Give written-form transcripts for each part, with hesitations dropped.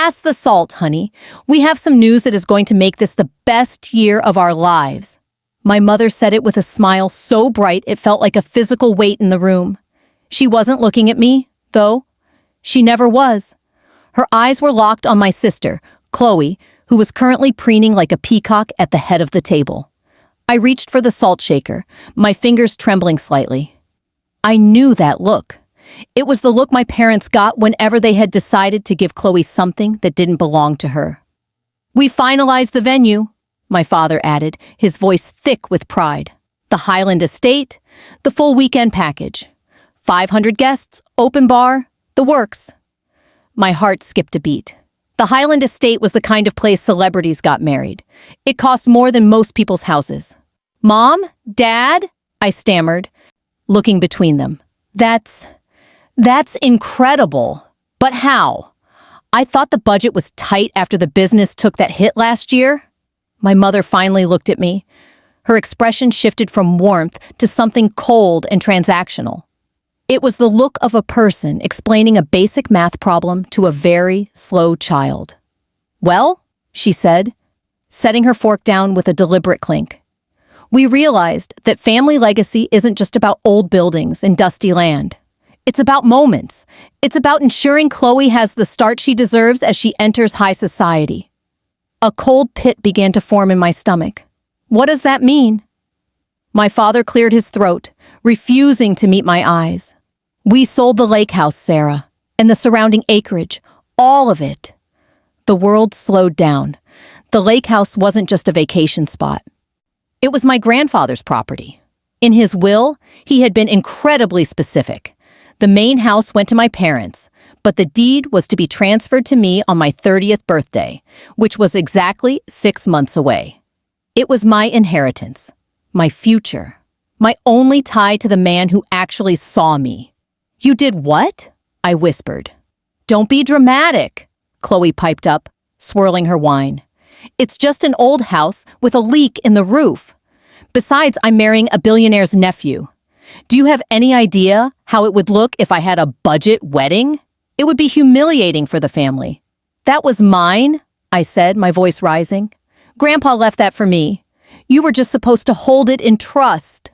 Pass the salt, honey. We have some news that is going to make this the best year of our lives. My mother said it with a smile so bright it felt like a physical weight in the room. She wasn't looking at me, though. She never was. Her eyes were locked on my sister, Chloe, who was currently preening like a peacock at the head of the table. I reached for the salt shaker, my fingers trembling slightly. I knew that look. It was the look my parents got whenever they had decided to give Chloe something that didn't belong to her. We finalized the venue, my father added, his voice thick with pride. The Highland Estate, the full weekend package. 500 guests, open bar, the works. My heart skipped a beat. The Highland Estate was the kind of place celebrities got married. It cost more than most people's houses. Mom? Dad? I stammered, looking between them. That's incredible. But how? I thought the budget was tight after the business took that hit last year. My mother finally looked at me. Her expression shifted from warmth to something cold and transactional. It was the look of a person explaining a basic math problem to a very slow child. Well, she said, setting her fork down with a deliberate clink. We realized that family legacy isn't just about old buildings and dusty land. It's about moments. It's about ensuring Chloe has the start she deserves as she enters high society. A cold pit began to form in my stomach. What does that mean? My father cleared his throat, refusing to meet my eyes. We sold the lake house, Sarah, and the surrounding acreage, all of it. The world slowed down. The lake house wasn't just a vacation spot. It was my grandfather's property. In his will, he had been incredibly specific. The main house went to my parents, but the deed was to be transferred to me on my 30th birthday, which was exactly 6 months away. It was my inheritance, my future, my only tie to the man who actually saw me. You did what? I whispered. Don't be dramatic, Chloe piped up, swirling her wine. It's just an old house with a leak in the roof. Besides, I'm marrying a billionaire's nephew. Do you have any idea how it would look if I had a budget wedding? It would be humiliating for the family. That was mine, I said, my voice rising. Grandpa left that for me. You were just supposed to hold it in trust.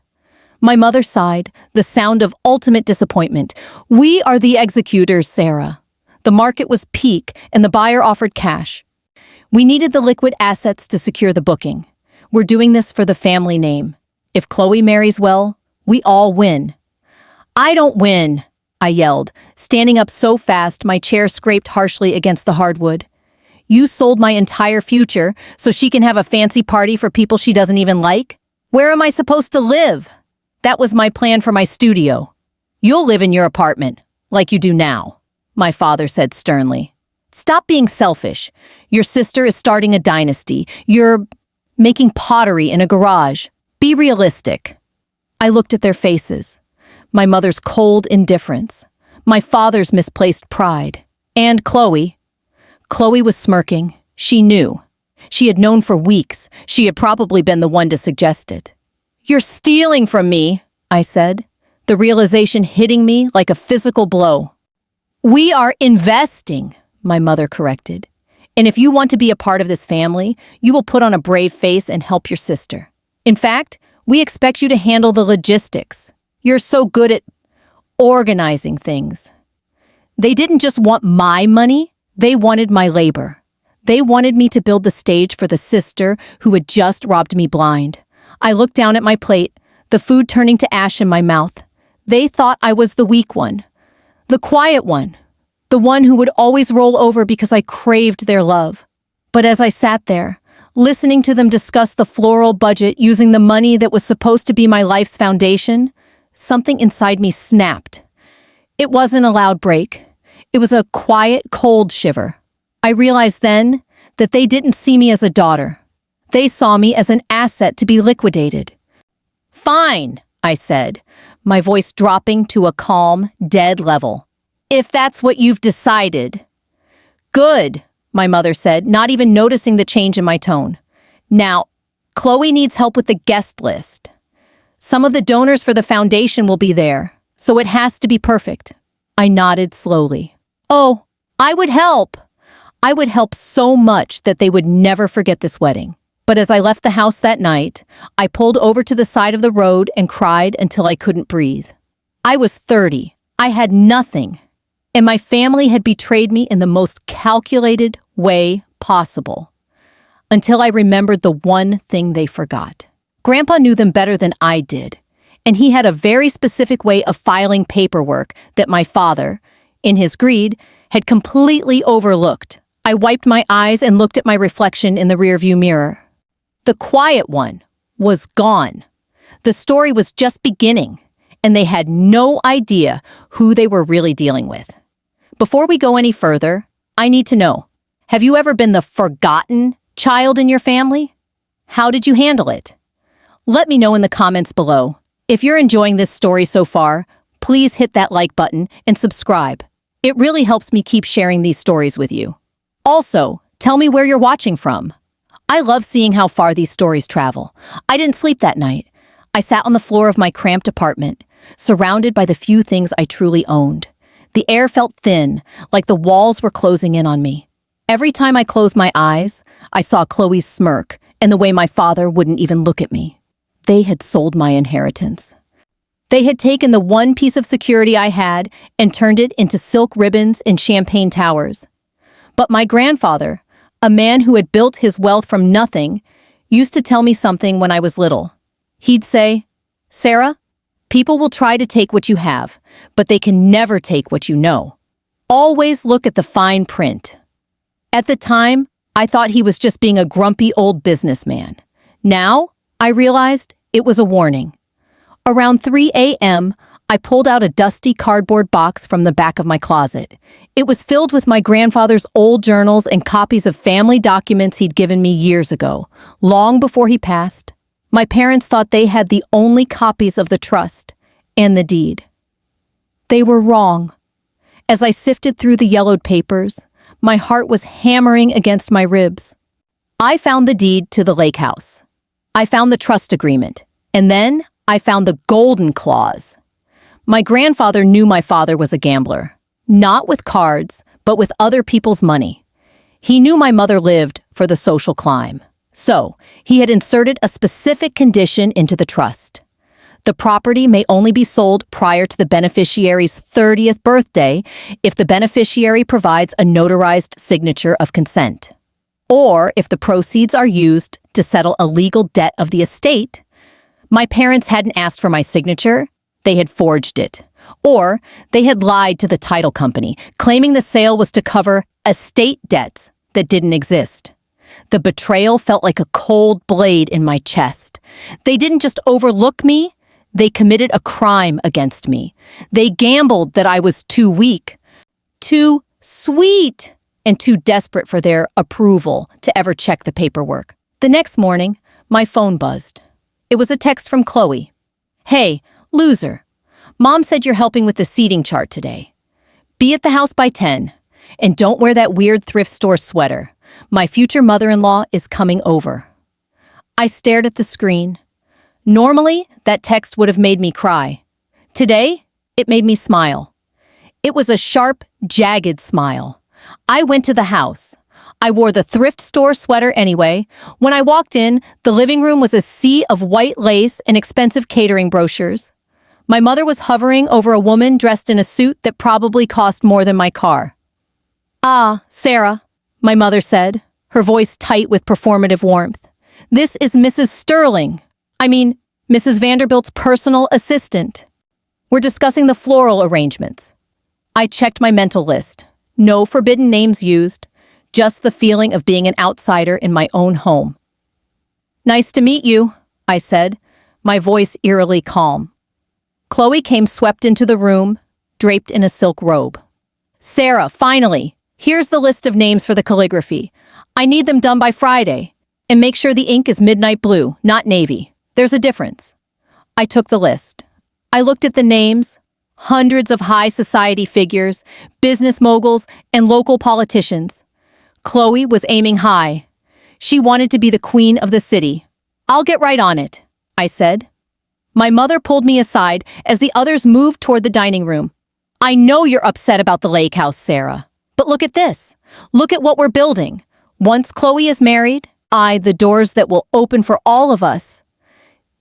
My mother sighed, the sound of ultimate disappointment. We are the executors, Sarah. The market was peak, and the buyer offered cash. We needed the liquid assets to secure the booking. We're doing this for the family name. If Chloe marries well, we all win. I don't win, I yelled, standing up so fast my chair scraped harshly against the hardwood. You sold my entire future so she can have a fancy party for people she doesn't even like? Where am I supposed to live? That was my plan for my studio. You'll live in your apartment, like you do now, my father said sternly. Stop being selfish. Your sister is starting a dynasty. You're making pottery in a garage. Be realistic. I looked at their faces. My mother's cold indifference. My father's misplaced pride. And Chloe. Chloe was smirking. She knew. She had known for weeks. She had probably been the one to suggest it. You're stealing from me, I said, the realization hitting me like a physical blow. We are investing, my mother corrected. And if you want to be a part of this family, you will put on a brave face and help your sister. In fact, we expect you to handle the logistics. You're so good at organizing things. They didn't just want my money, they wanted my labor. They wanted me to build the stage for the sister who had just robbed me blind. I looked down at my plate, the food turning to ash in my mouth. They thought I was the weak one, the quiet one, the one who would always roll over because I craved their love. But as I sat there, listening to them discuss the floral budget using the money that was supposed to be my life's foundation, something inside me snapped. It wasn't a loud break. It was a quiet, cold shiver. I realized then that they didn't see me as a daughter. They saw me as an asset to be liquidated. Fine, I said, my voice dropping to a calm, dead level. If that's what you've decided. Good, my mother said, not even noticing the change in my tone. Now, Chloe needs help with the guest list. Some of the donors for the foundation will be there, so it has to be perfect. I nodded slowly. Oh, I would help. I would help so much that they would never forget this wedding. But as I left the house that night, I pulled over to the side of the road and cried until I couldn't breathe. I was 30. I had nothing. And my family had betrayed me in the most calculated way possible. Until I remembered the one thing they forgot. Grandpa knew them better than I did. And he had a very specific way of filing paperwork that my father, in his greed, had completely overlooked. I wiped my eyes and looked at my reflection in the rearview mirror. The quiet one was gone. The story was just beginning, and they had no idea who they were really dealing with. Before we go any further, I need to know, have you ever been the forgotten child in your family? How did you handle it? Let me know in the comments below. If you're enjoying this story so far, please hit that like button and subscribe. It really helps me keep sharing these stories with you. Also, tell me where you're watching from. I love seeing how far these stories travel. I didn't sleep that night. I sat on the floor of my cramped apartment, surrounded by the few things I truly owned. The air felt thin, like the walls were closing in on me. Every time I closed my eyes, I saw Chloe's smirk and the way my father wouldn't even look at me. They had sold my inheritance. They had taken the one piece of security I had and turned it into silk ribbons and champagne towers. But my grandfather, a man who had built his wealth from nothing, used to tell me something when I was little. He'd say, "Sarah, people will try to take what you have, but they can never take what you know. Always look at the fine print." At the time, I thought he was just being a grumpy old businessman. Now, I realized it was a warning. Around 3 a.m., I pulled out a dusty cardboard box from the back of my closet. It was filled with my grandfather's old journals and copies of family documents he'd given me years ago, long before he passed. My parents thought they had the only copies of the trust and the deed. They were wrong. As I sifted through the yellowed papers, my heart was hammering against my ribs. I found the deed to the lake house. I found the trust agreement, and then I found the golden clause. My grandfather knew my father was a gambler, not with cards, but with other people's money. He knew my mother lived for the social climb. So, he had inserted a specific condition into the trust. The property may only be sold prior to the beneficiary's 30th birthday if the beneficiary provides a notarized signature of consent. Or if the proceeds are used to settle a legal debt of the estate. My parents hadn't asked for my signature. They had forged it. Or they had lied to the title company, claiming the sale was to cover estate debts that didn't exist. The betrayal felt like a cold blade in my chest. They didn't just overlook me, they committed a crime against me. They gambled that I was too weak, too sweet, and too desperate for their approval to ever check the paperwork. The next morning, my phone buzzed. It was a text from Chloe. "Hey, loser. Mom said you're helping with the seating chart today. Be at the house by 10, and don't wear that weird thrift store sweater. My future mother-in-law is coming over." I stared at the screen. Normally, that text would have made me cry. Today, it made me smile. It was a sharp, jagged smile. I went to the house. I wore the thrift store sweater anyway. When I walked in, the living room was a sea of white lace and expensive catering brochures. My mother was hovering over a woman dressed in a suit that probably cost more than my car. "Ah, Sarah," my mother said, her voice tight with performative warmth. "This is Mrs. Sterling. Mrs. Vanderbilt's personal assistant. We're discussing the floral arrangements." I checked my mental list. No forbidden names used, just the feeling of being an outsider in my own home. "Nice to meet you," I said, my voice eerily calm. Chloe came swept into the room, draped in a silk robe. "Sarah, finally, here's the list of names for the calligraphy. I need them done by Friday. And make sure the ink is midnight blue, not navy. There's a difference." I took the list. I looked at the names, hundreds of high society figures, business moguls, and local politicians. Chloe was aiming high. She wanted to be the queen of the city. "I'll get right on it," I said. My mother pulled me aside as the others moved toward the dining room. "I know you're upset about the lake house, Sarah, But look at this. Look at what we're building. Once Chloe is married, the doors that will open for all of us.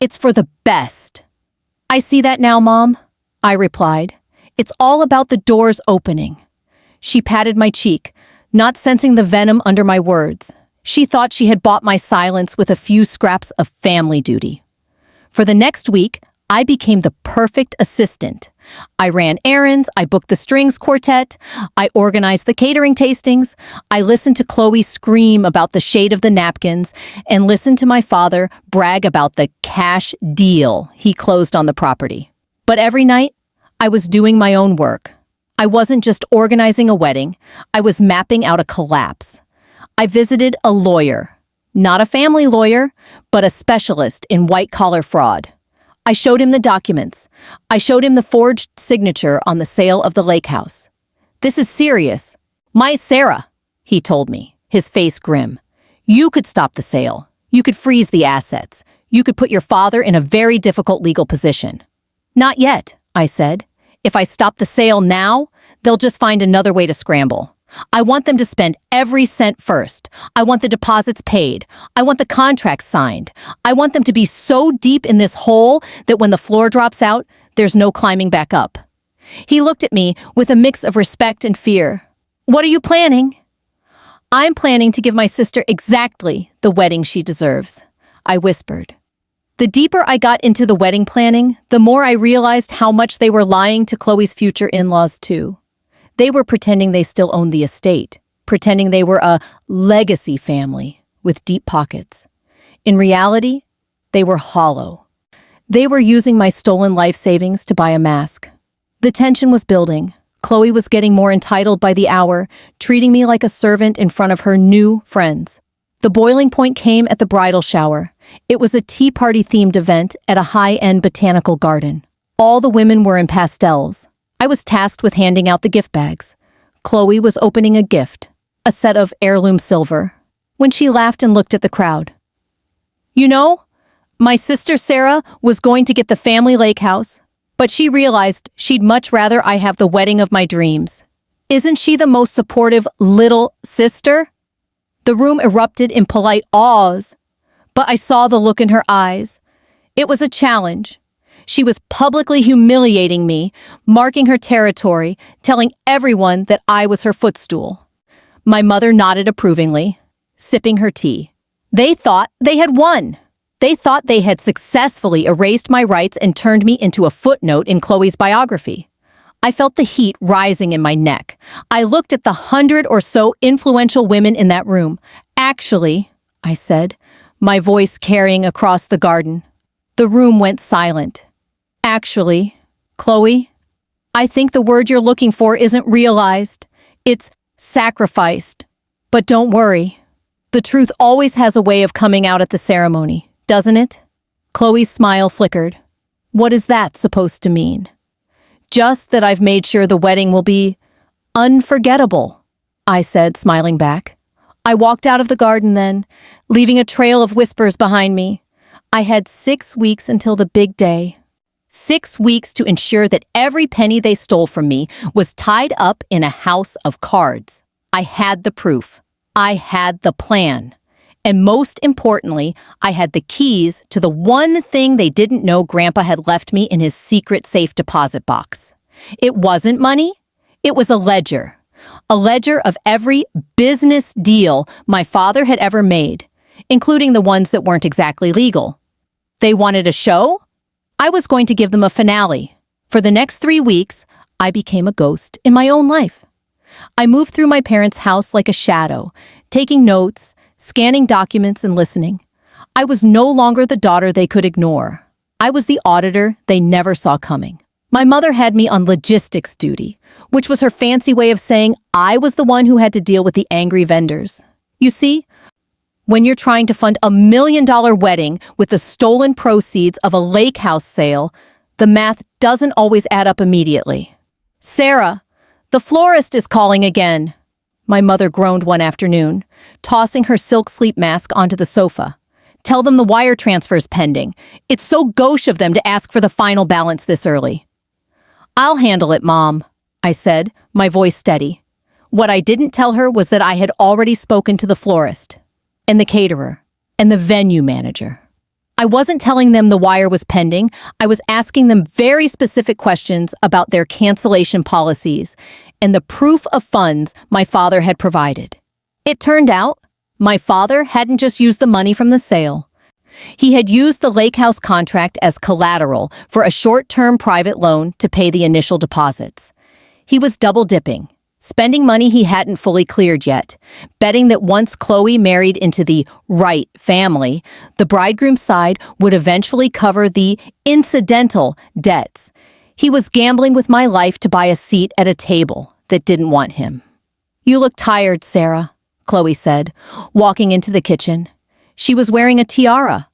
It's for the best. I see that now, Mom, I replied. It's all about the doors opening. She patted my cheek, not sensing the venom under my words. She thought she had bought my silence with a few scraps of family duty. For the next week, I became the perfect assistant. I ran errands, I booked the strings quartet, I organized the catering tastings, I listened to Chloe scream about the shade of the napkins, and listened to my father brag about the cash deal he closed on the property. But every night, I was doing my own work. I wasn't just organizing a wedding, I was mapping out a collapse. I visited a lawyer, not a family lawyer, but a specialist in white-collar fraud. I showed him the documents. I showed him the forged signature on the sale of the lake house. This is serious. My Sarah, he told me, his face grim. You could stop the sale. You could freeze the assets. You could put your father in a very difficult legal position. Not yet, I said. If I stop the sale now, they'll just find another way to scramble. I want them to spend every cent first. I want the deposits paid. I want the contracts signed. I want them to be so deep in this hole that when the floor drops out, there's no climbing back up. He looked at me with a mix of respect and fear. What are you planning? I'm planning to give my sister exactly the wedding she deserves, I whispered. The deeper I got into the wedding planning, the more I realized how much they were lying to Chloe's future in-laws too. They were pretending they still owned the estate, pretending they were a legacy family with deep pockets. In reality, they were hollow. They were using my stolen life savings to buy a mask. The tension was building. Chloe was getting more entitled by the hour, treating me like a servant in front of her new friends. The boiling point came at the bridal shower. It was a tea party-themed event at a high-end botanical garden. All the women were in pastels. I was tasked with handing out the gift bags. Chloe was opening a gift, a set of heirloom silver, when she laughed and looked at the crowd. You know, my sister Sarah was going to get the family lake house, but she realized she'd much rather I have the wedding of my dreams. Isn't she the most supportive little sister? The room erupted in polite awes, but I saw the look in her eyes. It was a challenge. She was publicly humiliating me, marking her territory, telling everyone that I was her footstool. My mother nodded approvingly, sipping her tea. They thought they had won. They thought they had successfully erased my rights and turned me into a footnote in Chloe's biography. I felt the heat rising in my neck. I looked at the 100 or so influential women in that room. Actually, I said, my voice carrying across the garden. The room went silent. Actually, Chloe, I think the word you're looking for isn't realized. It's sacrificed. But don't worry. The truth always has a way of coming out at the ceremony, doesn't it? Chloe's smile flickered. What is that supposed to mean? Just that I've made sure the wedding will be unforgettable, I said, smiling back. I walked out of the garden then, leaving a trail of whispers behind me. I had 6 weeks until the big day. 6 weeks to ensure that every penny they stole from me was tied up in a house of cards. I had the proof. I had the plan. And most importantly, I had the keys to the one thing they didn't know Grandpa had left me in his secret safe deposit box. It wasn't money. It was a ledger. A ledger of every business deal my father had ever made, including the ones that weren't exactly legal. They wanted a show? I was going to give them a finale. For the next 3 weeks, I became a ghost in my own life. I moved through my parents' house like a shadow, taking notes, scanning documents, and listening. I was no longer the daughter they could ignore. I was the auditor they never saw coming. My mother had me on logistics duty, which was her fancy way of saying I was the one who had to deal with the angry vendors. You see, when you're trying to fund $1 million wedding with the stolen proceeds of a lake house sale, the math doesn't always add up immediately. Sarah, the florist is calling again, my mother groaned one afternoon, tossing her silk sleep mask onto the sofa. Tell them the wire transfer's pending. It's so gauche of them to ask for the final balance this early. I'll handle it, Mom, I said, my voice steady. What I didn't tell her was that I had already spoken to the florist, and the caterer, and the venue manager. I wasn't telling them the wire was pending. I was asking them very specific questions about their cancellation policies and the proof of funds my father had provided. It turned out, my father hadn't just used the money from the sale. He had used the lake house contract as collateral for a short-term private loan to pay the initial deposits. He was double-dipping, spending money he hadn't fully cleared yet, betting that once Chloe married into the right family, the bridegroom's side would eventually cover the incidental debts. He was gambling with my life to buy a seat at a table that didn't want him. "You look tired, Sarah," Chloe said, walking into the kitchen. She was wearing a tiara,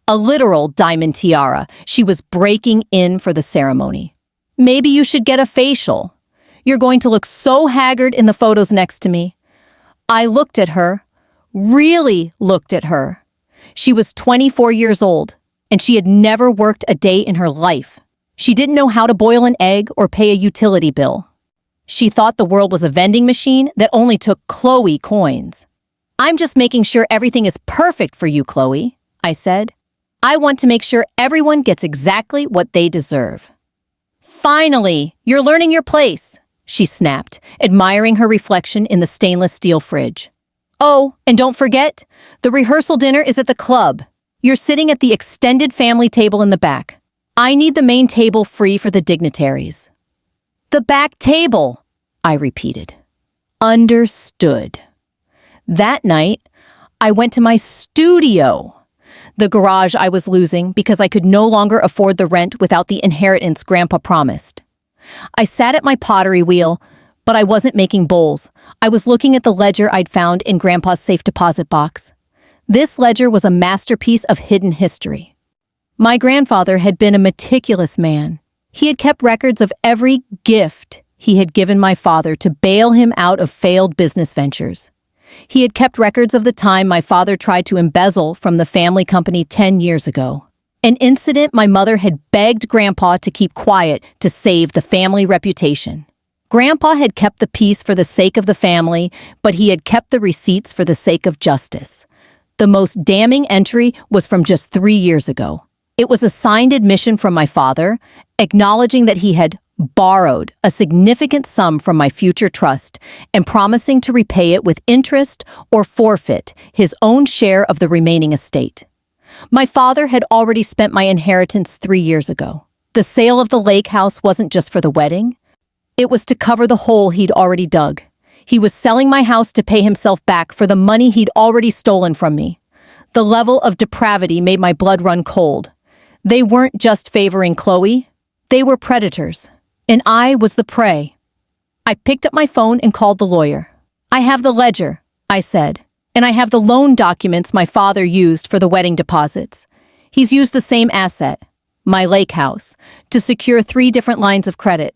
a literal diamond tiara. She was breaking in for the ceremony. "Maybe you should get a facial. You're going to look so haggard in the photos next to me." I looked at her, really looked at her. She was 24 years old, and she had never worked a day in her life. She didn't know how to boil an egg or pay a utility bill. She thought the world was a vending machine that only took Chloe coins. "I'm just making sure everything is perfect for you, Chloe," I said. "I want to make sure everyone gets exactly what they deserve." "Finally, you're learning your place," she snapped, admiring her reflection in the stainless steel fridge. "Oh, and don't forget, the rehearsal dinner is at the club. You're sitting at the extended family table in the back. I need the main table free for the dignitaries." "The back table," I repeated. Understood. That night, I went to my studio, the garage I was losing because I could no longer afford the rent without the inheritance Grandpa promised. I sat at my pottery wheel, but I wasn't making bowls. I was looking at the ledger I'd found in Grandpa's safe deposit box. This ledger was a masterpiece of hidden history. My grandfather had been a meticulous man. He had kept records of every gift he had given my father to bail him out of failed business ventures. He had kept records of the time my father tried to embezzle from the family company 10 years ago. An incident my mother had begged Grandpa to keep quiet to save the family reputation. Grandpa had kept the peace for the sake of the family, but he had kept the receipts for the sake of justice. The most damning entry was from just 3 years ago. It was a signed admission from my father, acknowledging that he had borrowed a significant sum from my future trust and promising to repay it with interest or forfeit his own share of the remaining estate. My father had already spent my inheritance 3 years ago. The sale of the lake house wasn't just for the wedding. It was to cover the hole he'd already dug. He was selling my house to pay himself back for the money he'd already stolen from me. The level of depravity made my blood run cold. They weren't just favoring Chloe. They were predators. And I was the prey. I picked up my phone and called the lawyer. "I have the ledger," I said, "and I have the loan documents my father used for the wedding deposits. He's used the same asset, my lake house, to secure 3 different lines of credit."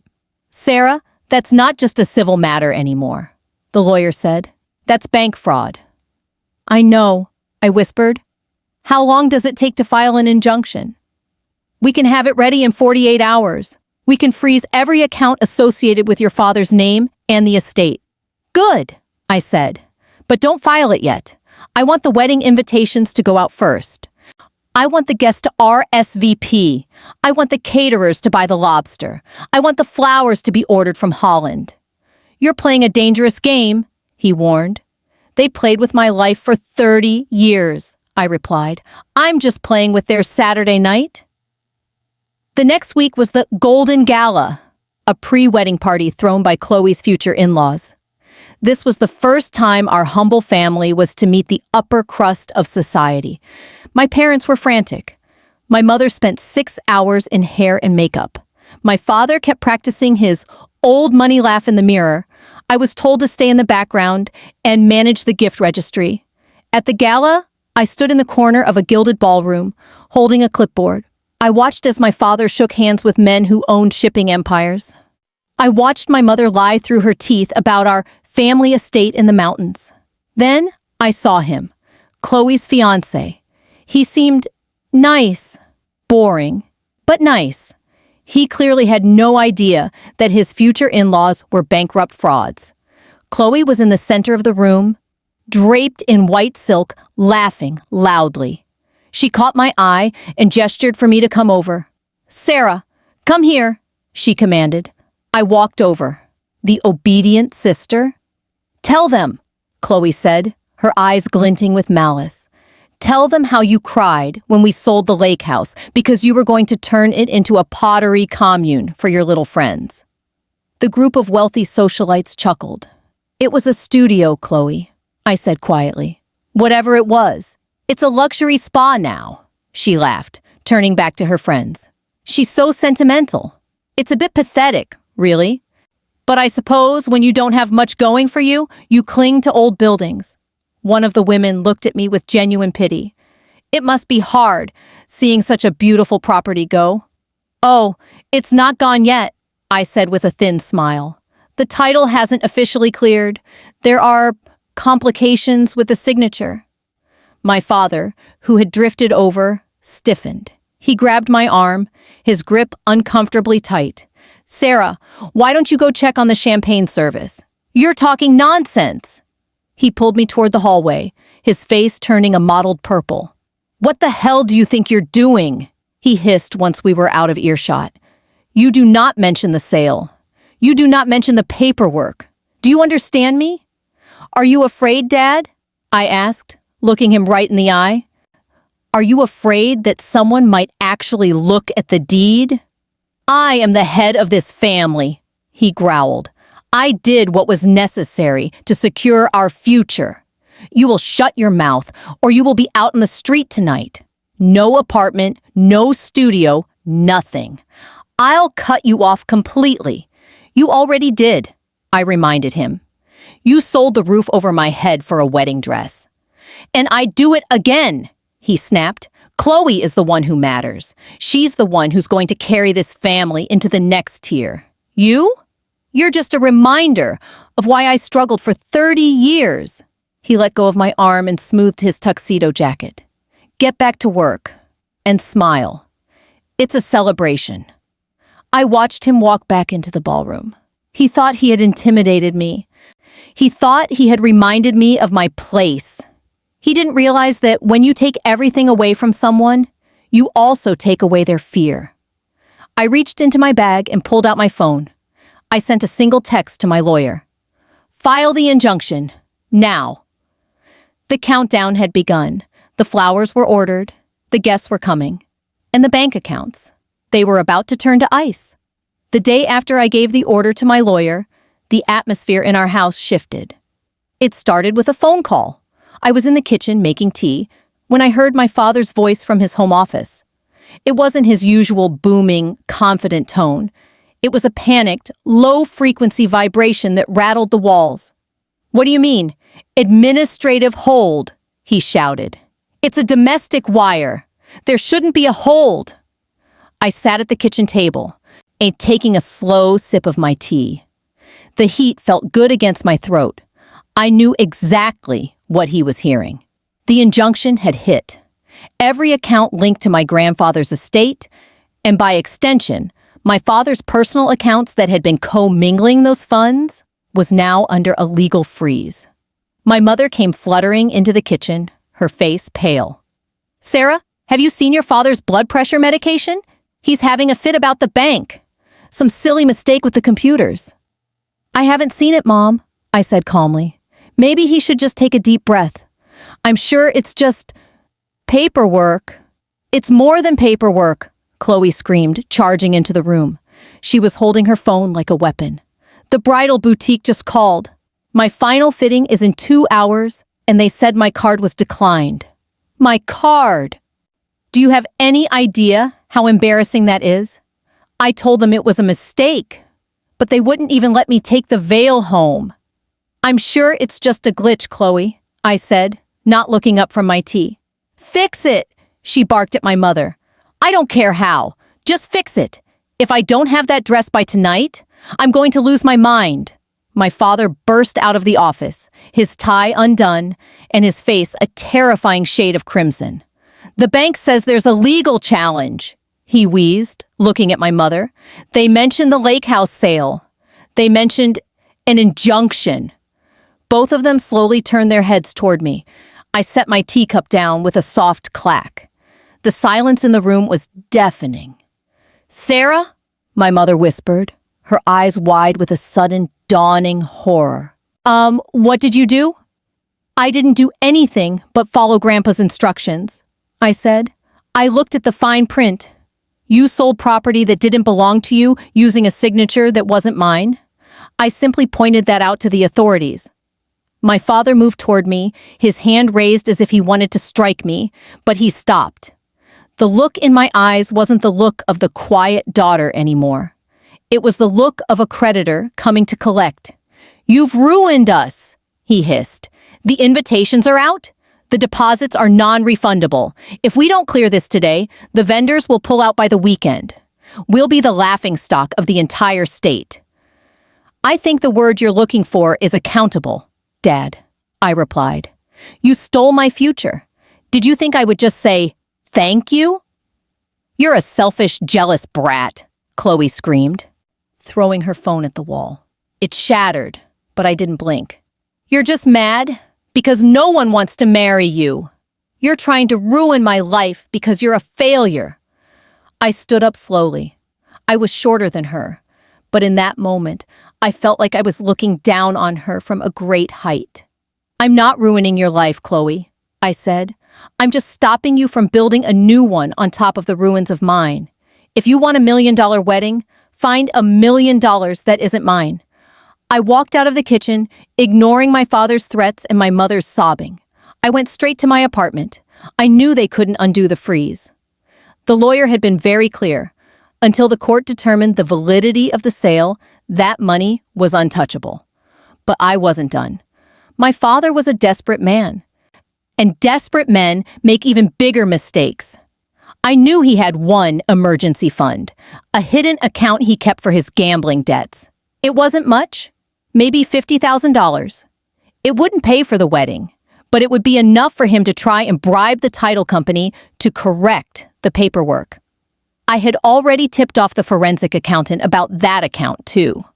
"Sarah, that's not just a civil matter anymore," the lawyer said. "That's bank fraud." "I know," I whispered. "How long does it take to file an injunction?" "We can have it ready in 48 hours. We can freeze every account associated with your father's name and the estate." "Good," I said, "but don't file it yet. I want the wedding invitations to go out first. I want the guests to RSVP. I want the caterers to buy the lobster. I want the flowers to be ordered from Holland." "You're playing a dangerous game," he warned. "They played with my life for 30 years, I replied. "I'm just playing with their Saturday night." The next week was the Golden Gala, a pre-wedding party thrown by Chloe's future in-laws. This was the first time our humble family was to meet the upper crust of society. My parents were frantic. My mother spent 6 hours in hair and makeup. My father kept practicing his old money laugh in the mirror. I was told to stay in the background and manage the gift registry. At the gala, I stood in the corner of a gilded ballroom, holding a clipboard. I watched as my father shook hands with men who owned shipping empires. I watched my mother lie through her teeth about our family estate in the mountains. Then I saw him, Chloe's fiancé. He seemed nice, boring, but nice. He clearly had no idea that his future in-laws were bankrupt frauds. Chloe was in the center of the room, draped in white silk, laughing loudly. She caught my eye and gestured for me to come over. "Sarah, come here," she commanded. I walked over. The obedient sister? "Tell them," Chloe said, her eyes glinting with malice. "Tell them how you cried when we sold the lake house because you were going to turn it into a pottery commune for your little friends." The group of wealthy socialites chuckled. "It was a studio, Chloe," I said quietly. "Whatever it was, it's a luxury spa now," she laughed, turning back to her friends. "She's so sentimental. It's a bit pathetic, really. But I suppose when you don't have much going for you, you cling to old buildings." One of the women looked at me with genuine pity. "It must be hard, seeing such a beautiful property go." "Oh, it's not gone yet," I said with a thin smile. "The title hasn't officially cleared. There are complications with the signature." My father, who had drifted over, stiffened. He grabbed my arm, his grip uncomfortably tight. "Sarah, why don't you go check on the champagne service? You're talking nonsense." He pulled me toward the hallway, his face turning a mottled purple. "What the hell do you think you're doing?" he hissed once we were out of earshot. "You do not mention the sale. You do not mention the paperwork. Do you understand me?" "Are you afraid, Dad?" I asked, looking him right in the eye. "Are you afraid that someone might actually look at the deed?" "I am the head of this family," he growled. "I did what was necessary to secure our future. You will shut your mouth, or you will be out in the street tonight. No apartment, no studio, nothing. I'll cut you off completely. You already did," I reminded him. "You sold the roof over my head for a wedding dress." "And I'd do it again," he snapped. "Chloe is the one who matters. She's the one who's going to carry this family into the next tier. You? You're just a reminder of why I struggled for 30 years. He let go of my arm and smoothed his tuxedo jacket. "Get back to work. And smile. It's a celebration." I watched him walk back into the ballroom. He thought he had intimidated me. He thought he had reminded me of my place. He didn't realize that when you take everything away from someone, you also take away their fear. I reached into my bag and pulled out my phone. I sent a single text to my lawyer. "File the injunction. Now." The countdown had begun. The flowers were ordered. The guests were coming. And the bank accounts. They were about to turn to ice. The day after I gave the order to my lawyer, the atmosphere in our house shifted. It started with a phone call. I was in the kitchen making tea when I heard my father's voice from his home office. It wasn't his usual booming, confident tone. It was a panicked, low-frequency vibration that rattled the walls. "What do you mean? Administrative hold," he shouted. "It's a domestic wire. There shouldn't be a hold." I sat at the kitchen table, taking a slow sip of my tea. The heat felt good against my throat. I knew exactly what he was hearing. The injunction had hit. Every account linked to my grandfather's estate, and by extension, my father's personal accounts that had been commingling those funds, was now under a legal freeze. My mother came fluttering into the kitchen, her face pale. "Sarah, have you seen your father's blood pressure medication? He's having a fit about the bank. Some silly mistake with the computers." "I haven't seen it, Mom," I said calmly. "Maybe he should just take a deep breath. I'm sure it's just paperwork." "It's more than paperwork," Chloe screamed, charging into the room. She was holding her phone like a weapon. "The bridal boutique just called. My final fitting is in 2 hours, and they said my card was declined." My card! Do you have any idea how embarrassing that is? I told them it was a mistake, but they wouldn't even let me take the veil home. "I'm sure it's just a glitch, Chloe," I said, not looking up from my tea. "Fix it," she barked at my mother. "I don't care how. Just fix it. If I don't have that dress by tonight, I'm going to lose my mind." My father burst out of the office, his tie undone, and his face a terrifying shade of crimson. "The bank says there's a legal challenge," he wheezed, looking at my mother. "They mentioned the lake house sale. They mentioned an injunction. Both of them slowly turned their heads toward me. I set my teacup down with a soft clack. The silence in the room was deafening. "Sarah?" my mother whispered, her eyes wide with a sudden, dawning horror. What did you do?" "I didn't do anything but follow Grandpa's instructions," I said. "I looked at the fine print. You sold property that didn't belong to you using a signature that wasn't mine. I simply pointed that out to the authorities." My father moved toward me, his hand raised as if he wanted to strike me, but he stopped. The look in my eyes wasn't the look of the quiet daughter anymore. It was the look of a creditor coming to collect. "You've ruined us," he hissed. "The invitations are out. The deposits are non-refundable. If we don't clear this today, the vendors will pull out by the weekend. We'll be the laughingstock of the entire state." "I think the word you're looking for is accountable, Dad," I replied. "You stole my future. Did you think I would just say, thank you?" "You're a selfish, jealous brat," Chloe screamed, throwing her phone at the wall. It shattered, but I didn't blink. "You're just mad because no one wants to marry you. You're trying to ruin my life because you're a failure." I stood up slowly. I was shorter than her, but in that moment, I felt like I was looking down on her from a great height. "I'm not ruining your life, Chloe," I said. "I'm just stopping you from building a new one on top of the ruins of mine. If you want $1 million wedding, find $1 million that isn't mine." I walked out of the kitchen, ignoring my father's threats and my mother's sobbing. I went straight to my apartment. I knew they couldn't undo the freeze. The lawyer had been very clear. Until the court determined the validity of the sale, that money was untouchable. But I wasn't done. My father was a desperate man. And desperate men make even bigger mistakes. I knew he had one emergency fund, a hidden account he kept for his gambling debts. It wasn't much, maybe $50,000. It wouldn't pay for the wedding, but it would be enough for him to try and bribe the title company to correct the paperwork. I had already tipped off the forensic accountant about that account, too.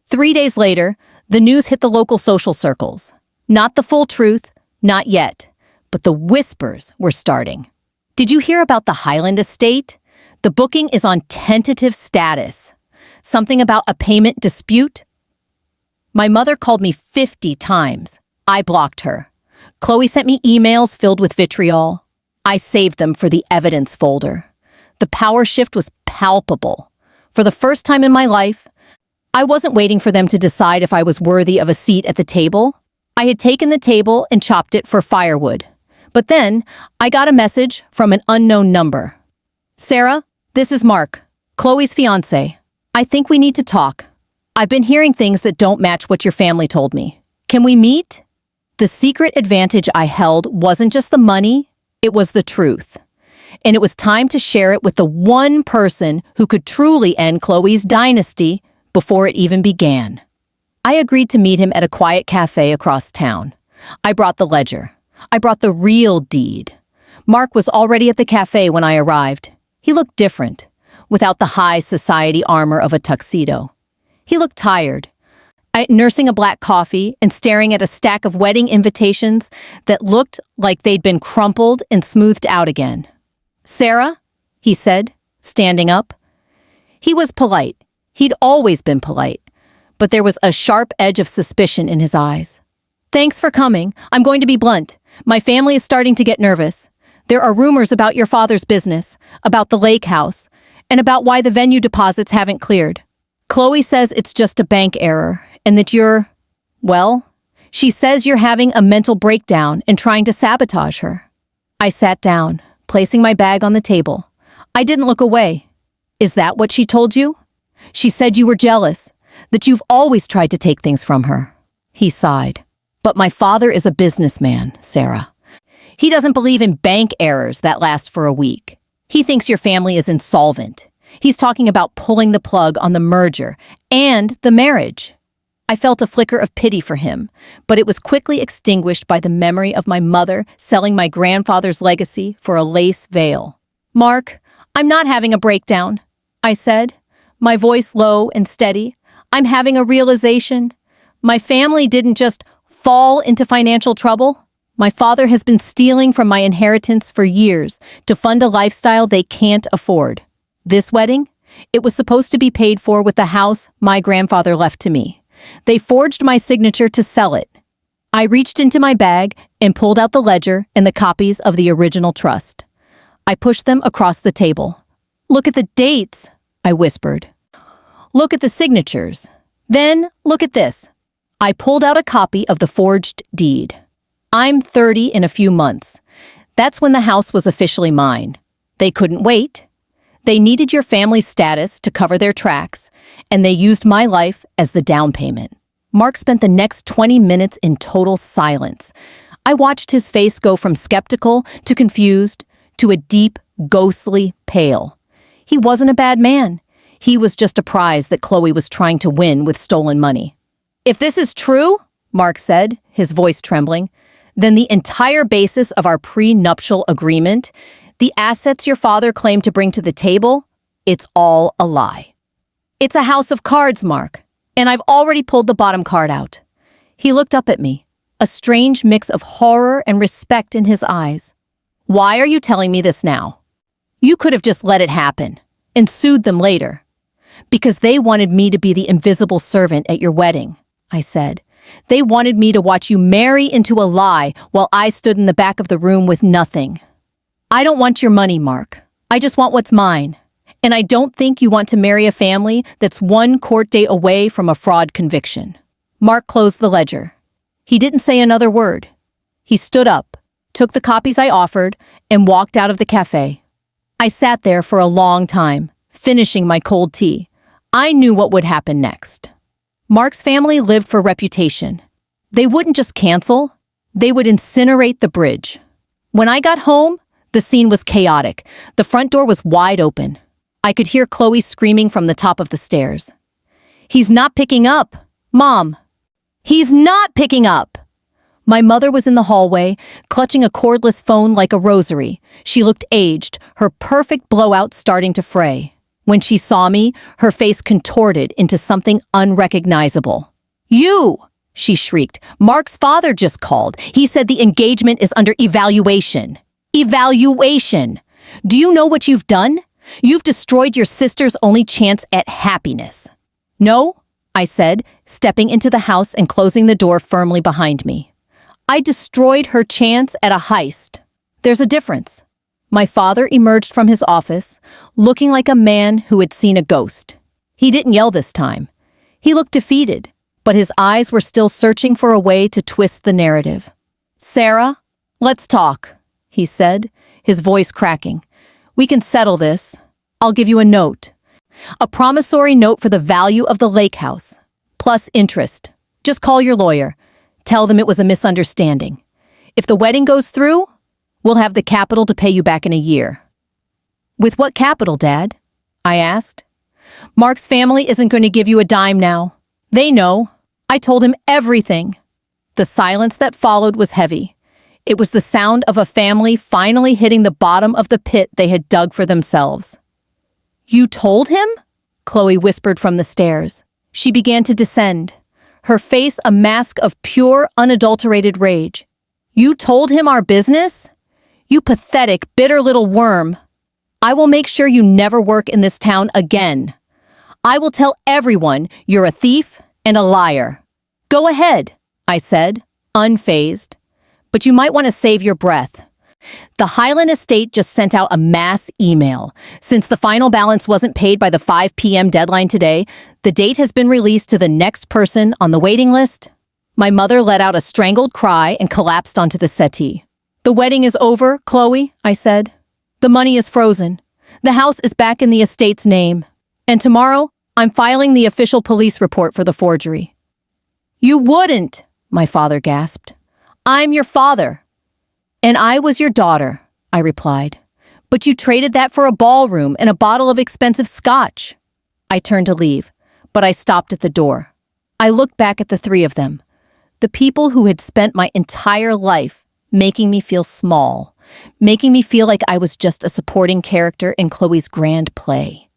3 days later, the news hit the local social circles. Not the full truth, not yet, but the whispers were starting. "Did you hear about the Highland estate? The booking is on tentative status. Something about a payment dispute?" My mother called me 50 times. I blocked her. Chloe sent me emails filled with vitriol. I saved them for the evidence folder. The power shift was palpable. For the first time in my life, I wasn't waiting for them to decide if I was worthy of a seat at the table. I had taken the table and chopped it for firewood. But then, I got a message from an unknown number. "Sarah, this is Mark, Chloe's fiancé. I think we need to talk. I've been hearing things that don't match what your family told me. Can we meet?" The secret advantage I held wasn't just the money, it was the truth. And it was time to share it with the one person who could truly end Chloe's dynasty before it even began. I agreed to meet him at a quiet cafe across town. I brought the ledger. I brought the real deed. Mark was already at the cafe when I arrived. He looked different, without the high society armor of a tuxedo. He looked tired, nursing a black coffee and staring at a stack of wedding invitations that looked like they'd been crumpled and smoothed out again. "Sarah?" he said, standing up. He was polite. He'd always been polite, but there was a sharp edge of suspicion in his eyes. "Thanks for coming. I'm going to be blunt. My family is starting to get nervous. There are rumors about your father's business, about the lake house, and about why the venue deposits haven't cleared. Chloe says it's just a bank error, and that well, she says you're having a mental breakdown and trying to sabotage her." I sat down, placing my bag on the table. I didn't look away. "Is that what she told you? She said you were jealous, that you've always tried to take things from her." He sighed. "But my father is a businessman, Sarah. He doesn't believe in bank errors that last for a week. He thinks your family is insolvent. He's talking about pulling the plug on the merger and the marriage." I felt a flicker of pity for him, but it was quickly extinguished by the memory of my mother selling my grandfather's legacy for a lace veil. "Mark, I'm not having a breakdown," I said, my voice low and steady. "I'm having a realization. My family didn't just fall into financial trouble? My father has been stealing from my inheritance for years to fund a lifestyle they can't afford. This wedding? It was supposed to be paid for with the house my grandfather left to me. They forged my signature to sell it. I reached into my bag and pulled out the ledger and the copies of the original trust. I pushed them across the table. "Look at the dates," I whispered. "Look at the signatures. Then look at this." I pulled out a copy of the forged deed. I'm 30 in a few months. That's when the house was officially mine. They couldn't wait. They needed your family's status to cover their tracks, and they used my life as the down payment. Mark spent the next 20 minutes in total silence. I watched his face go from skeptical to confused to a deep, ghostly pale. He wasn't a bad man. He was just a prize that Chloe was trying to win with stolen money. "If this is true," Mark said, his voice trembling, "then the entire basis of our prenuptial agreement, the assets your father claimed to bring to the table, it's all a lie. It's a house of cards, Mark, and I've already pulled the bottom card out." He looked up at me, a strange mix of horror and respect in his eyes. "Why are you telling me this now? You could have just let it happen and sued them later." "Because they wanted me to be the invisible servant at your wedding," I said. "They wanted me to watch you marry into a lie while I stood in the back of the room with nothing. I don't want your money, Mark. I just want what's mine. And I don't think you want to marry a family that's one court date away from a fraud conviction." Mark closed the ledger. He didn't say another word. He stood up, took the copies I offered, and walked out of the cafe. I sat there for a long time, finishing my cold tea. I knew what would happen next. Mark's family lived for reputation. They wouldn't just cancel, they would incinerate the bridge. When I got home, the scene was chaotic. The front door was wide open. I could hear Chloe screaming from the top of the stairs. "He's not picking up! Mom! He's not picking up!" My mother was in the hallway, clutching a cordless phone like a rosary. She looked aged, her perfect blowout starting to fray. When she saw me, her face contorted into something unrecognizable. "You!" she shrieked. "Mark's father just called. He said the engagement is under evaluation." Evaluation! Do you know what you've done? You've destroyed your sister's only chance at happiness. "No," I said, stepping into the house and closing the door firmly behind me. "I destroyed her chance at a heist. There's a difference." My father emerged from his office, looking like a man who had seen a ghost. He didn't yell this time. He looked defeated, but his eyes were still searching for a way to twist the narrative. "Sarah, let's talk," he said, his voice cracking. "We can settle this. I'll give you a note. A promissory note for the value of the lake house, plus interest. Just call your lawyer. Tell them it was a misunderstanding. If the wedding goes through, we'll have the capital to pay you back in a year." "With what capital, Dad?" I asked. "Mark's family isn't going to give you a dime now. They know. I told him everything." The silence that followed was heavy. It was the sound of a family finally hitting the bottom of the pit they had dug for themselves. "You told him?" Chloe whispered from the stairs. She began to descend, her face a mask of pure, unadulterated rage. "You told him our business? You pathetic, bitter little worm. I will make sure you never work in this town again. I will tell everyone you're a thief and a liar." "Go ahead," I said, unfazed. "But you might want to save your breath. The Highland estate just sent out a mass email. Since the final balance wasn't paid by the 5 p.m. deadline today, the date has been released to the next person on the waiting list." My mother let out a strangled cry and collapsed onto the settee. "The wedding is over, Chloe," I said. "The money is frozen. The house is back in the estate's name. And tomorrow, I'm filing the official police report for the forgery." "You wouldn't," my father gasped. "I'm your father." "And I was your daughter," I replied. "But you traded that for a ballroom and a bottle of expensive scotch." I turned to leave, but I stopped at the door. I looked back at the three of them, the people who had spent my entire life making me feel small, making me feel like I was just a supporting character in Chloe's grand play.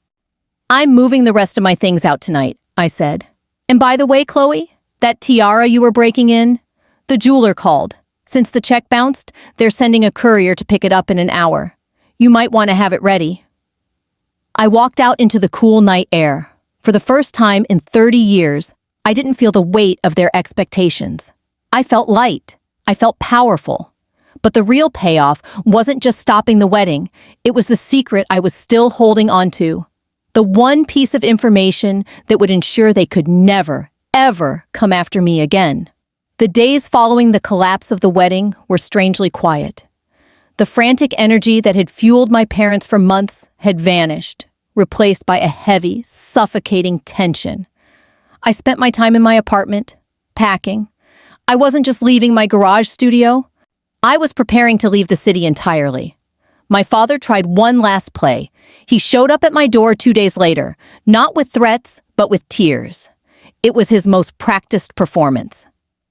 "I'm moving the rest of my things out tonight," I said. "And by the way, Chloe, that tiara you were breaking in, The jeweler called. Since the check bounced, they're sending a courier to pick it up in an hour. You might want to have it ready. I walked out into the cool night air. For the first time in 30 years, I didn't feel the weight of their expectations. I felt light. I felt powerful. But the real payoff wasn't just stopping the wedding. It was the secret I was still holding on to. The one piece of information that would ensure they could never, ever come after me again. The days following the collapse of the wedding were strangely quiet. The frantic energy that had fueled my parents for months had vanished, replaced by a heavy, suffocating tension. I spent my time in my apartment, packing. I wasn't just leaving my garage studio. I was preparing to leave the city entirely. My father tried one last play. He showed up at my door 2 days later, not with threats, but with tears. It was his most practiced performance.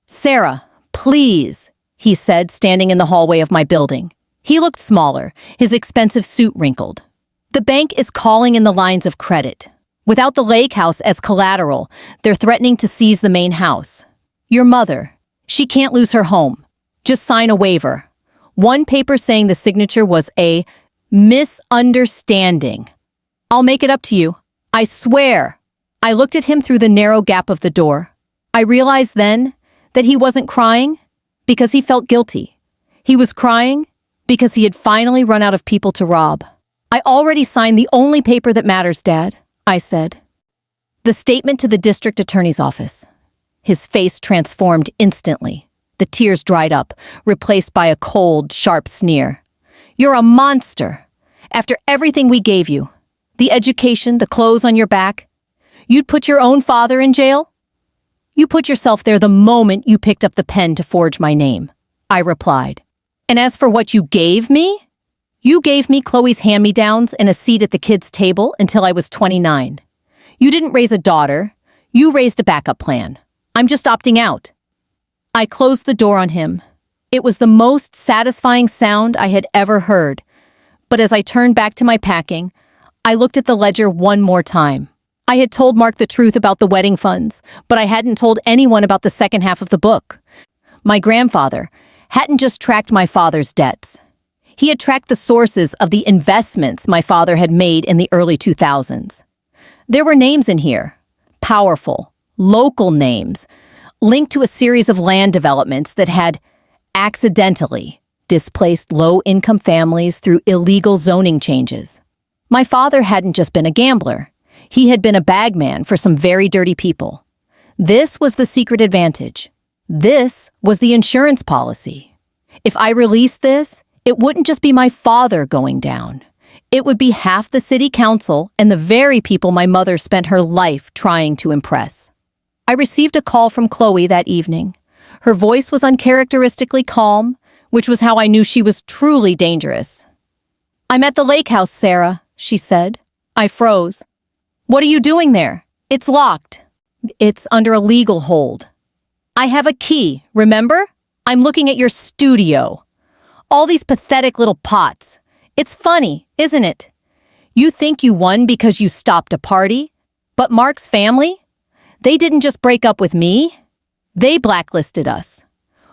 "Sarah, please," he said, standing in the hallway of my building. He looked smaller, his expensive suit wrinkled. "The bank is calling in the lines of credit. Without the lake house as collateral, they're threatening to seize the main house. Your mother, she can't lose her home. Just sign a waiver." One paper saying the signature was a misunderstanding. "I'll make it up to you. I swear." I looked at him through the narrow gap of the door. I realized then that he wasn't crying because he felt guilty. He was crying because he had finally run out of people to rob. "I already signed the only paper that matters, Dad," I said. The statement to the district attorney's office. His face transformed instantly. The tears dried up, replaced by a cold, sharp sneer. "You're a monster. After everything we gave you, the education, the clothes on your back, you'd put your own father in jail? You put yourself there the moment you picked up the pen to forge my name," I replied. "And as for what you gave me? You gave me Chloe's hand-me-downs and a seat at the kids' table until I was 29. You didn't raise a daughter. You raised a backup plan. I'm just opting out." I closed the door on him. It was the most satisfying sound I had ever heard. But as I turned back to my packing, I looked at the ledger one more time. I had told Mark the truth about the wedding funds, but I hadn't told anyone about the second half of the book. My grandfather hadn't just tracked my father's debts. He had tracked the sources of the investments my father had made in the early 2000s. There were names in here, powerful, local names, linked to a series of land developments that had accidentally displaced low-income families through illegal zoning changes. My father hadn't just been a gambler. He had been a bagman for some very dirty people. This was the secret advantage. This was the insurance policy. If I released this, it wouldn't just be my father going down. It would be half the city council and the very people my mother spent her life trying to impress. I received a call from Chloe that evening. Her voice was uncharacteristically calm, which was how I knew she was truly dangerous. "I'm at the lake house, Sarah," she said. I froze. "What are you doing there?" "It's locked. It's under a legal hold." "I have a key, remember? I'm looking at your studio. All these pathetic little pots. It's funny, isn't it? You think you won because you stopped a party, but Mark's family? They didn't just break up with me. They blacklisted us.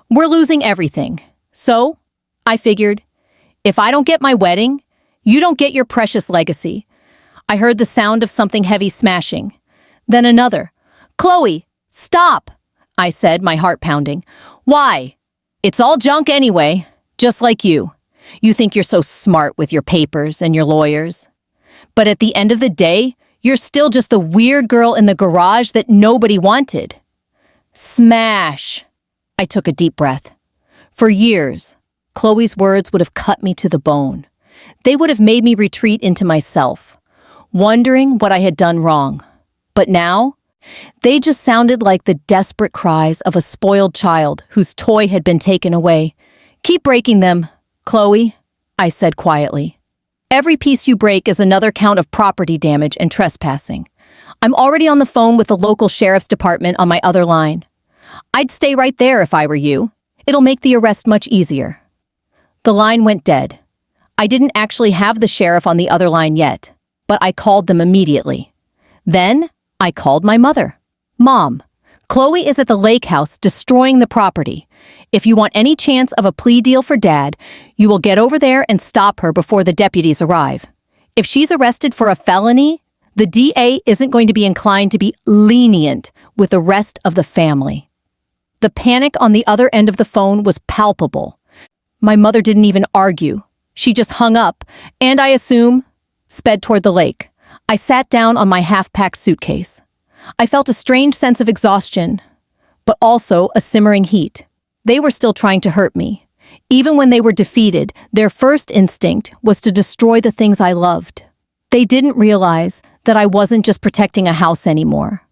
We're losing everything. So, I figured, if I don't get my wedding, you don't get your precious legacy." I heard the sound of something heavy smashing. Then another. "Chloe, stop," I said, my heart pounding. "Why? It's all junk anyway, just like you. You think you're so smart with your papers and your lawyers. But at the end of the day, you're still just the weird girl in the garage that nobody wanted." Smash! I took a deep breath. For years, Chloe's words would have cut me to the bone. They would have made me retreat into myself, wondering what I had done wrong. But now, they just sounded like the desperate cries of a spoiled child whose toy had been taken away. "Keep breaking them, Chloe," I said quietly. "Every piece you break is another count of property damage and trespassing. I'm already on the phone with the local sheriff's department on my other line. I'd stay right there if I were you. It'll make the arrest much easier." The line went dead. I didn't actually have the sheriff on the other line yet, but I called them immediately. Then I called my mother. "Mom, Chloe is at the lake house destroying the property. If you want any chance of a plea deal for Dad, you will get over there and stop her before the deputies arrive. If she's arrested for a felony, the DA isn't going to be inclined to be lenient with the rest of the family." The panic on the other end of the phone was palpable. My mother didn't even argue. She just hung up, and I assume, sped toward the lake. I sat down on my half-packed suitcase. I felt a strange sense of exhaustion, but also a simmering heat. They were still trying to hurt me. Even when they were defeated, their first instinct was to destroy the things I loved. They didn't realize that I wasn't just protecting a house anymore.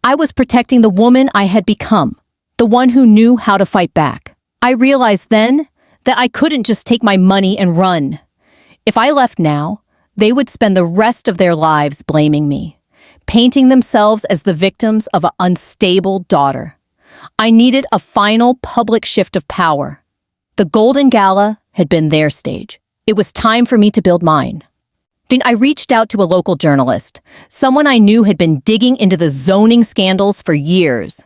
I was protecting the woman I had become, the one who knew how to fight back. I realized then that I couldn't just take my money and run. If I left now, they would spend the rest of their lives blaming me, painting themselves as the victims of an unstable daughter. I needed a final public shift of power. The Golden Gala had been their stage. It was time for me to build mine. I reached out to a local journalist, someone I knew had been digging into the zoning scandals for years.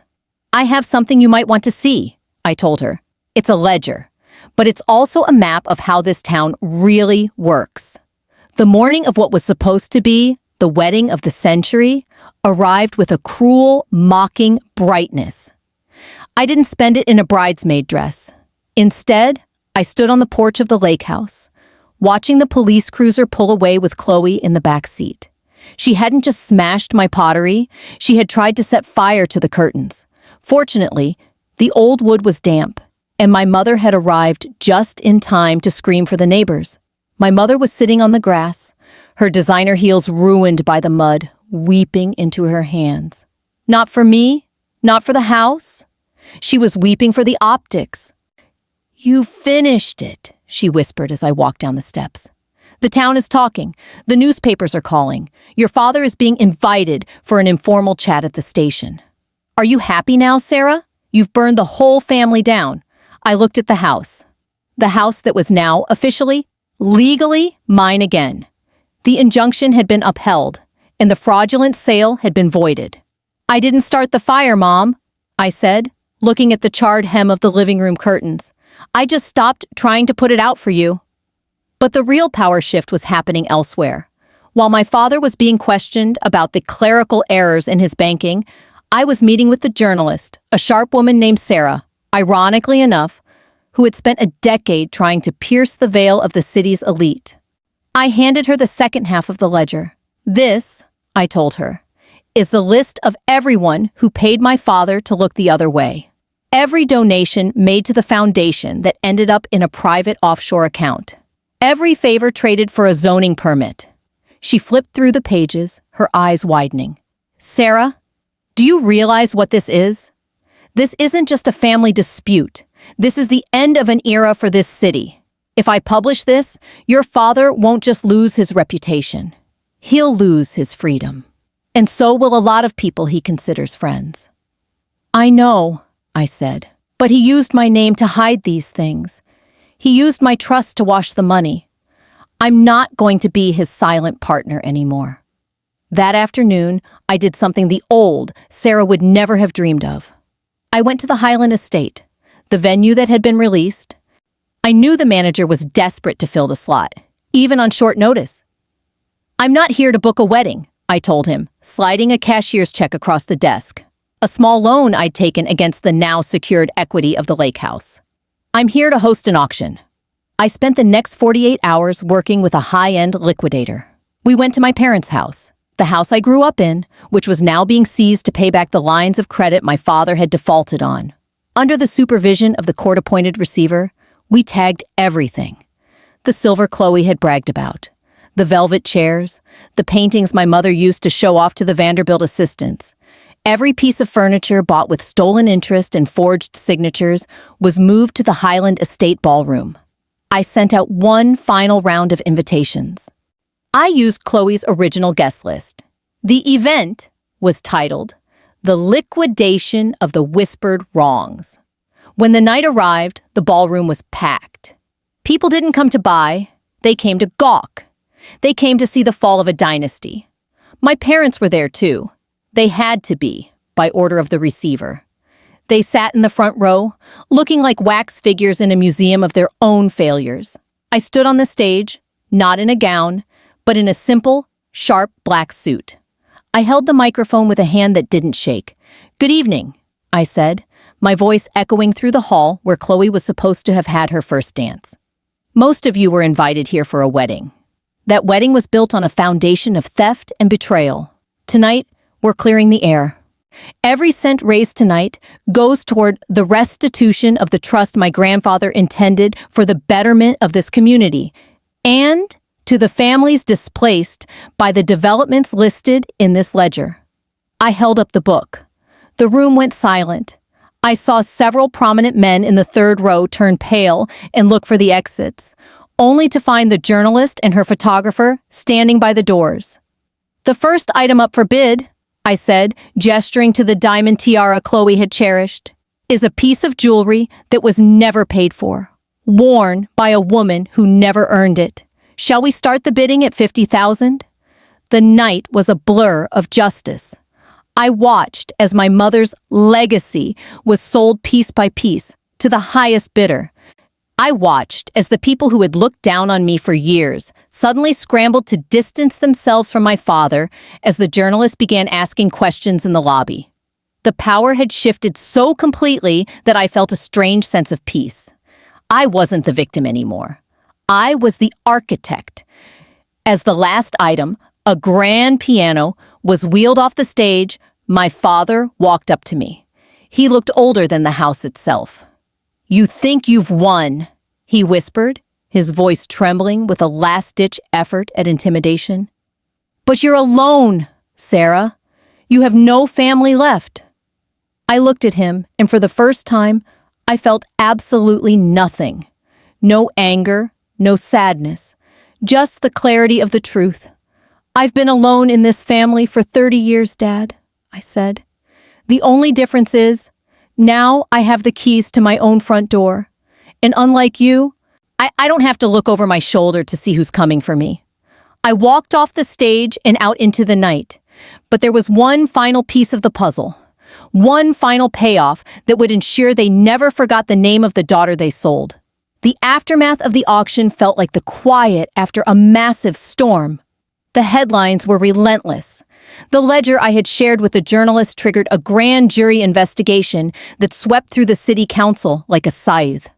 "I have something you might want to see," I told her. "It's a ledger, but it's also a map of how this town really works." The morning of what was supposed to be the wedding of the century arrived with a cruel, mocking brightness. I didn't spend it in a bridesmaid dress. Instead, I stood on the porch of the lake house, watching the police cruiser pull away with Chloe in the back seat. She hadn't just smashed my pottery, she had tried to set fire to the curtains. Fortunately, the old wood was damp, and my mother had arrived just in time to scream for the neighbors. My mother was sitting on the grass, her designer heels ruined by the mud, weeping into her hands. Not for me, not for the house. She was weeping for the optics. "You finished it," she whispered as I walked down the steps. "The town is talking. The newspapers are calling. Your father is being invited for an informal chat at the station." "Are you happy now, Sarah? You've burned the whole family down." I looked at the house that was now officially, legally mine again. The injunction had been upheld, and the fraudulent sale had been voided. "I didn't start the fire, Mom," I said, looking at the charred hem of the living room curtains. "I just stopped trying to put it out for you." But the real power shift was happening elsewhere. While my father was being questioned about the clerical errors in his banking, I was meeting with the journalist, a sharp woman named Sarah, ironically enough, who had spent a decade trying to pierce the veil of the city's elite. I handed her the second half of the ledger. "This," I told her, "is the list of everyone who paid my father to look the other way. Every donation made to the foundation that ended up in a private offshore account. Every favor traded for a zoning permit." She flipped through the pages, her eyes widening. "Sarah, do you realize what this is? This isn't just a family dispute. This is the end of an era for this city. If I publish this, your father won't just lose his reputation. He'll lose his freedom. And so will a lot of people he considers friends." "I know," I said, "but he used my name to hide these things. He used my trust to wash the money. I'm not going to be his silent partner anymore." That afternoon, I did something the old Sarah would never have dreamed of. I went to the Highland Estate, the venue that had been released. I knew the manager was desperate to fill the slot, even on short notice. "I'm not here to book a wedding," I told him, sliding a cashier's check across the desk, a small loan I'd taken against the now secured equity of the lake house. "I'm here to host an auction." I spent the next 48 hours working with a high-end liquidator. We went to my parents' house, the house I grew up in, which was now being seized to pay back the lines of credit my father had defaulted on. Under the supervision of the court-appointed receiver, we tagged everything. The silver Chloe had bragged about, the velvet chairs, the paintings my mother used to show off to the Vanderbilt assistants. Every piece of furniture bought with stolen interest and forged signatures was moved to the Highland Estate ballroom. I sent out one final round of invitations. I used Chloe's original guest list. The event was titled "The Liquidation of the Whispered Wrongs." When the night arrived, the ballroom was packed. People didn't come to buy, they came to gawk. They came to see the fall of a dynasty. My parents were there too. They had to be, by order of the receiver. They sat in the front row, looking like wax figures in a museum of their own failures. I stood on the stage, not in a gown, but in a simple, sharp black suit. I held the microphone with a hand that didn't shake. "Good evening," I said, my voice echoing through the hall where Chloe was supposed to have had her first dance. "Most of you were invited here for a wedding. That wedding was built on a foundation of theft and betrayal. Tonight, we're clearing the air. Every cent raised tonight goes toward the restitution of the trust my grandfather intended for the betterment of this community, and to the families displaced by the developments listed in this ledger." I held up the book. The room went silent. I saw several prominent men in the third row turn pale and look for the exits, only to find the journalist and her photographer standing by the doors. "The first item up for bid," I said, gesturing to the diamond tiara Chloe had cherished, "is a piece of jewelry that was never paid for, worn by a woman who never earned it. Shall we start the bidding at 50,000? The night was a blur of justice. I watched as my mother's legacy was sold piece by piece to the highest bidder. I watched as the people who had looked down on me for years suddenly scrambled to distance themselves from my father as the journalist began asking questions in the lobby. The power had shifted so completely that I felt a strange sense of peace. I wasn't the victim anymore. I was the architect. As the last item, a grand piano, was wheeled off the stage, my father walked up to me. He looked older than the house itself. "You think you've won," he whispered, his voice trembling with a last-ditch effort at intimidation. "But you're alone, Sarah. You have no family left." I looked at him, and for the first time, I felt absolutely nothing. No anger, no sadness, just the clarity of the truth. "I've been alone in this family for 30 years, Dad," I said. "The only difference is, now I have the keys to my own front door. And unlike you, I don't have to look over my shoulder to see who's coming for me." I walked off the stage and out into the night. But there was one final piece of the puzzle. One final payoff that would ensure they never forgot the name of the daughter they sold. The aftermath of the auction felt like the quiet after a massive storm. The headlines were relentless. The ledger I had shared with the journalist triggered a grand jury investigation that swept through the city council like a scythe.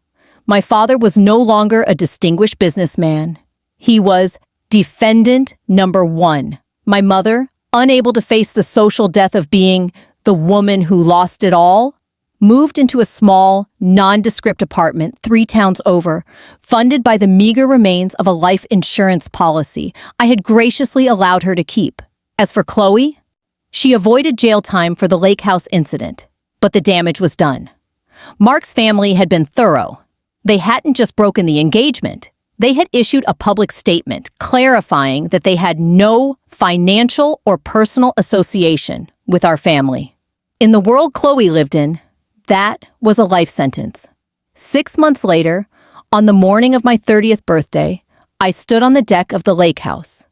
My father was no longer a distinguished businessman. He was defendant number one. My mother, unable to face the social death of being the woman who lost it all, moved into a small, nondescript apartment 3 towns over, funded by the meager remains of a life insurance policy I had graciously allowed her to keep. As for Chloe, she avoided jail time for the lake house incident, but the damage was done. Mark's family had been thorough. They hadn't just broken the engagement. They had issued a public statement clarifying that they had no financial or personal association with our family. In the world Chloe lived in, that was a life sentence. 6 months later, on the morning of my 30th birthday, I stood on the deck of the lake house.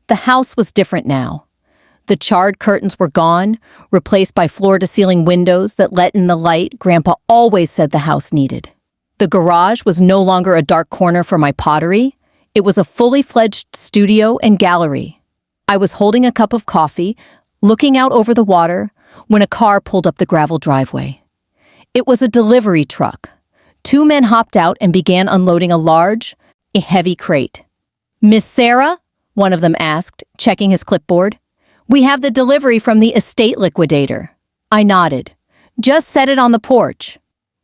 The house was different now. The charred curtains were gone, replaced by floor-to-ceiling windows that let in the light Grandpa always said the house needed. The garage was no longer a dark corner for my pottery. It was a fully fledged studio and gallery. I was holding a cup of coffee, looking out over the water, when a car pulled up the gravel driveway. It was a delivery truck. 2 men hopped out and began unloading a heavy crate. "Miss Sarah?" one of them asked, checking his clipboard. "We have the delivery from the estate liquidator." I nodded. "Just set it on the porch."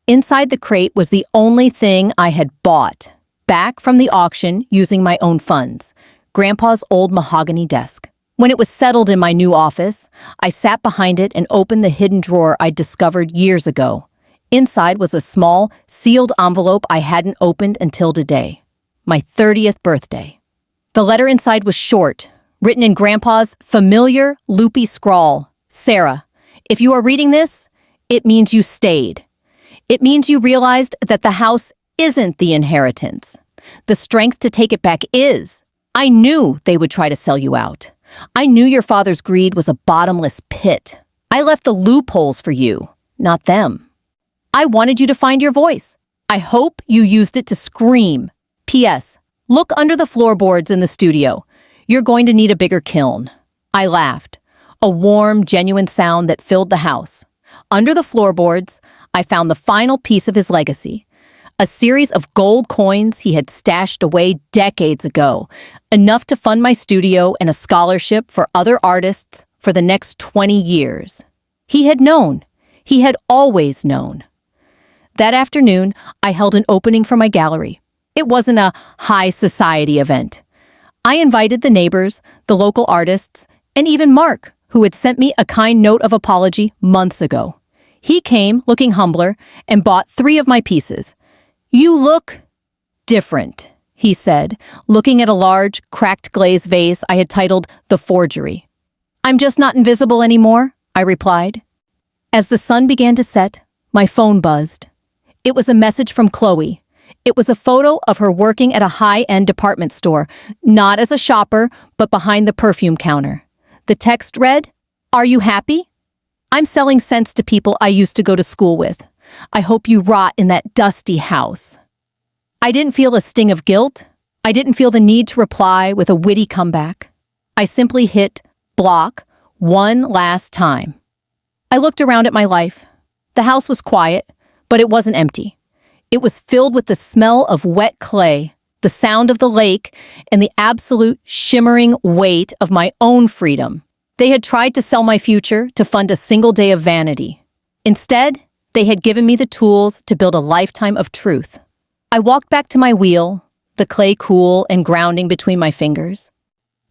Inside the crate was the only thing I had bought, back from the auction using my own funds, Grandpa's old mahogany desk. When it was settled in my new office, I sat behind it and opened the hidden drawer I'd discovered years ago. Inside was a small, sealed envelope I hadn't opened until today. My 30th birthday. The letter inside was short, written in Grandpa's familiar, loopy scrawl. "Sarah, if you are reading this, it means you stayed. It means you realized that the house isn't the inheritance. The strength to take it back is. I knew they would try to sell you out. I knew your father's greed was a bottomless pit. I left the loopholes for you, not them. I wanted you to find your voice. I hope you used it to scream. P.S. Look under the floorboards in the studio. You're going to need a bigger kiln. I laughed, a warm, genuine sound that filled the house. Under the floorboards, I found the final piece of his legacy, a series of gold coins he had stashed away decades ago, enough to fund my studio and a scholarship for other artists for the next 20 years. He had known. He had always known. That afternoon, I held an opening for my gallery. It wasn't a high society event. I invited the neighbors, the local artists, and even Mark, who had sent me a kind note of apology months ago. He came, looking humbler, and bought 3 of my pieces. "You look different," he said, looking at a large, cracked glaze vase I had titled The Forgery. "I'm just not invisible anymore," I replied. As the sun began to set, my phone buzzed. It was a message from Chloe. It was a photo of her working at a high-end department store, not as a shopper, but behind the perfume counter. The text read, "Are you happy? I'm selling scents to people I used to go to school with. I hope you rot in that dusty house." I didn't feel a sting of guilt. I didn't feel the need to reply with a witty comeback. I simply hit block one last time. I looked around at my life. The house was quiet, but it wasn't empty. It was filled with the smell of wet clay, the sound of the lake, and the absolute shimmering weight of my own freedom. They had tried to sell my future to fund a single day of vanity. Instead, they had given me the tools to build a lifetime of truth. I walked back to my wheel, the clay cool and grounding between my fingers.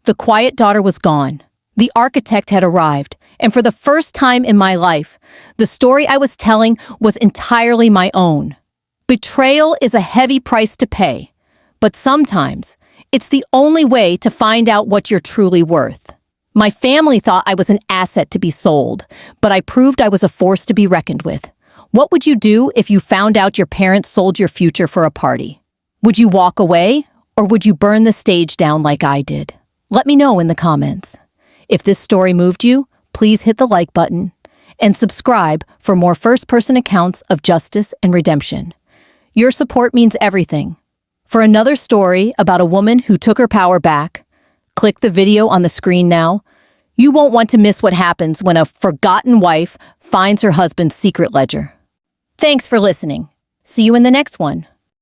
The quiet daughter was gone. The architect had arrived, and for the first time in my life, the story I was telling was entirely my own. Betrayal is a heavy price to pay, but sometimes it's the only way to find out what you're truly worth. My family thought I was an asset to be sold, but I proved I was a force to be reckoned with. What would you do if you found out your parents sold your future for a party? Would you walk away, or would you burn the stage down like I did? Let me know in the comments. If this story moved you, please hit the like button and subscribe for more first-person accounts of justice and redemption. Your support means everything. For another story about a woman who took her power back, click the video on the screen now. You won't want to miss what happens when a forgotten wife finds her husband's secret ledger. Thanks for listening. See you in the next one.